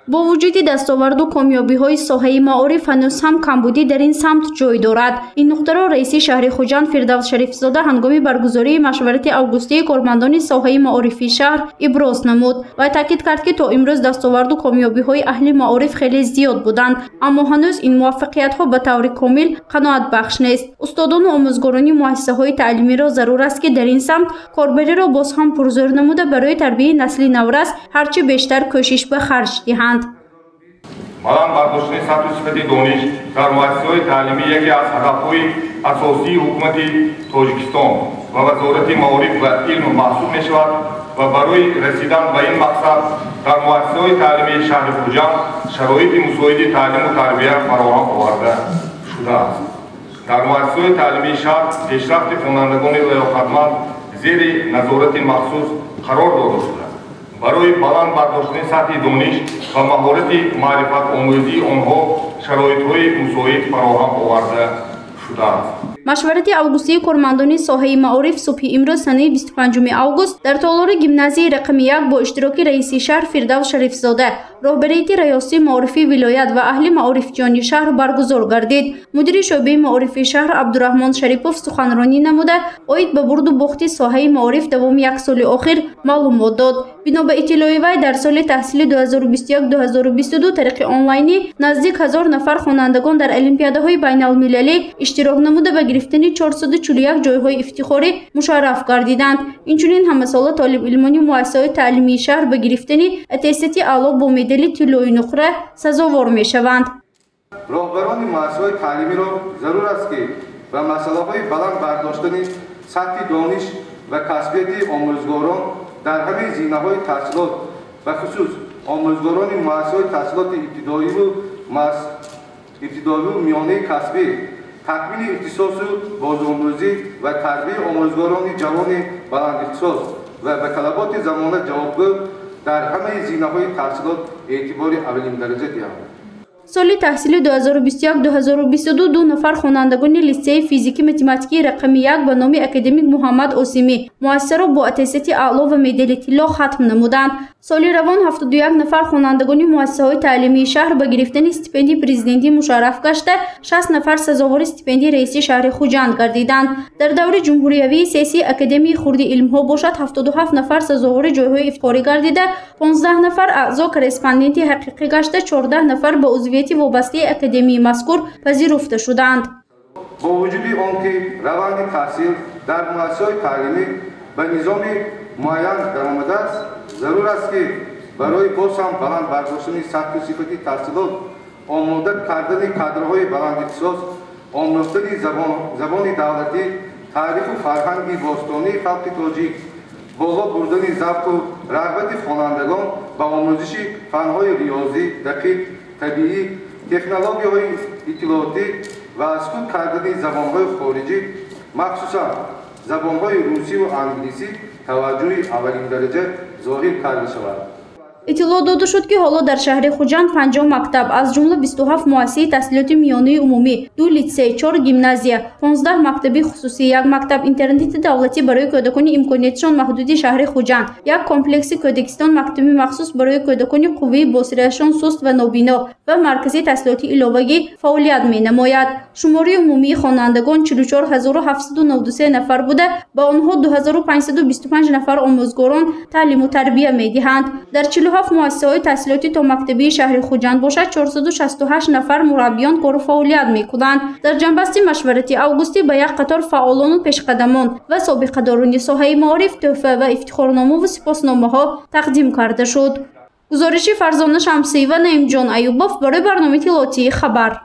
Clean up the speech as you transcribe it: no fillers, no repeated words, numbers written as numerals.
با وجود دستاورد و کامیابی‌های ساحه معارف هنوز هم کمبودی در این سمت جای دارد. این نکته را رئیس شهر خوجند فردوس شریفزاده هنگام برگزاری مشورت اوگوستی کارمندان ساحه معارفی شهر ابراز نمود و تاکید کرد که تا امروز دستاورد و کامیابی‌های اهل معارف خیلی زیاد بودند، اما هنوز این موفقیت‌ها به طور کامل قناعت بخش نیست. استادان و آموزگاران مؤسسه‌های تعلیمی را ضرور است که در این سمت کاربری را باز هم پرزور نموده برای تربیت نسل نورس هرچه بیشتر کوشش به خرج دهند. баланд бардоштани сатҳу сифати дониш дар муассисаҳои таълимӣ яке аз ҳадафҳои асосии ҳукумати Тоҷикистон ва вазорати маориф ва илм маҳсуб мешавад ва барои расидан ба ин мақсад дар муассисаҳои таълимии шаҳри Хуҷанд шароити мусоиди таълиму тарбия фароҳам оварда шудааст. дар муассисаҳои таълимии шаҳр пешрафти хонандагони лоиҳақатманд зери назорати махсус қарор дода шудааст. برای بلند برداشتن سطح دانش و مهارت معرفت آموزی آنها شرایط‌های مساعد فراهم آورده شده است. مشورت اوگوستی کارمندان ساحه معارف صبح امروز سنه 25 اوگوست در تالار گیمنازی رقم 1 با اشتراک رئیس شهر فردوس شریفزاده، راهبریت ریاست معارفی ولایت و اهل معارفجانی شهر برگزار گردید. مدیر شعبه معارف شهر عبدالرحمن شریپوف سخنرانی نموده عاید به برد و باخت ساحه معارف دوام یک سال آخر معلومات داد. بنا به اطلاع وی در سال تحصیلی 2021-2022 طریق آنلاینی نزدیک 1000 نفر خوانندگان در المپیادهای بین المللی اشتراک نموده به گرفتن 441 جایهای افتخاری مشرف گردیدند. اینچنین همه ساله طالب علمان مؤسسه‌های تعلیمی شهر به گرفتن اتستاتی اعلی با مدال طلایی نقره سزاوار میشوند. راهبران مؤسسه‌های تعلیمی را ضرور است که به مسائل بلند برداشتن سطح دانش و کسبیت آموزگاران در همه زمینه‌های تحصیلات و خصوص آموزگاران مؤسسه‌های تحصیلات ابتدایی و میانه کسبی تکمیل اختصاص بازآموزی و تربیت آموزگاران جوان بلند اختصاص و به طلبات زمانه جوابگو در همه زمینه‌های تحصیلات اعتبار اولین درجه دهند. سال تحصیلی 2021-2022 دو نفر خوانندگان لیسه فیزیکی متماتیکی رقم 1 به نام اکادمیک محمد آسیمی مؤسسه را با اتستات اعلی و مدال طلا ختم نمودند. سال روان 71 نفر خوانندگان مؤسسه‌های تعلیمی شهر به گرفتن استیپندی پرزیدنتی مشرف گشته، 60 نفر سزاوار استیپندی رئیس شهر خوجند گردیدند. در دوره جمهوری سیاسی اکادمی خرد علم‌ها باشد 77 نفر سزاوار جایهای افتخاری گردیده، 15 نفر اعضا کرسپاندنتی حقیقی گشته، 14 نفر به عضویت وابسته اکادمی مذکور پذیرفته شدند. با وجود آنکه روند تحصیل در مؤسسه‌های تعلیمی به نظام معین درآمده است، ضرور است که برای باز هم بلند برداشتن سطح و صفت تحصیلات آماده کردن کادرهای بلند اختصاص، آموختن زبان دولتی، تاریخ و فرهنگ باستانی خلق تاجیک، بالا بردن ضبط و رغبت خوانندگان به آموزش فن‌های ریاضی، دقیق، طبیعی، تکنولوژی‌های اطلاعاتی و از خود کردن زبان‌های خارجی، مخصوصاً زبان‌های روسی و انگلیسی توجه اولین درجه ظاهر کرده شود. اطلاع داده شد که حالا در شهر خوجند 50 مکتب از جمله 27 مؤسسه تحصیلات میانه عمومی، 2 لیسه، 4 گیمنازیا، 15 مکتب خصوصی، 1 مکتب اینترنت دولتی برای کودکان امکاناتشان محدود شهر خوجند، 1 کمپلکس کودکستان مکتبی مخصوص برای کودکان قوی بصیرتشان سست و نابینا و مرکز تحصیلاتی علاوه‌ای فعالیت می‌نماید. شماره عمومی خوانندگان 44793 نفر بوده، با آنها 2525 نفر آموزگاران تعلیم و تربیت می‌دهند. در 47 مؤسسه‌های تحصیلاتی تا مکتبی شهر خوجند باشد 468 نفر مربیان کار و فعالیت می‌کنند. در جنبسته مشورتی اوگوستی به یک قطار فعالان و پیشقدمان و سابقه‌داران ساحه معارف تحفه و افتخارنامه و سپاسنامه‌ها تقدیم کرده شد. گزارش فرزانه شمسی و نعیم جان ایوباف برای برنامه اطلاعاتی خبر.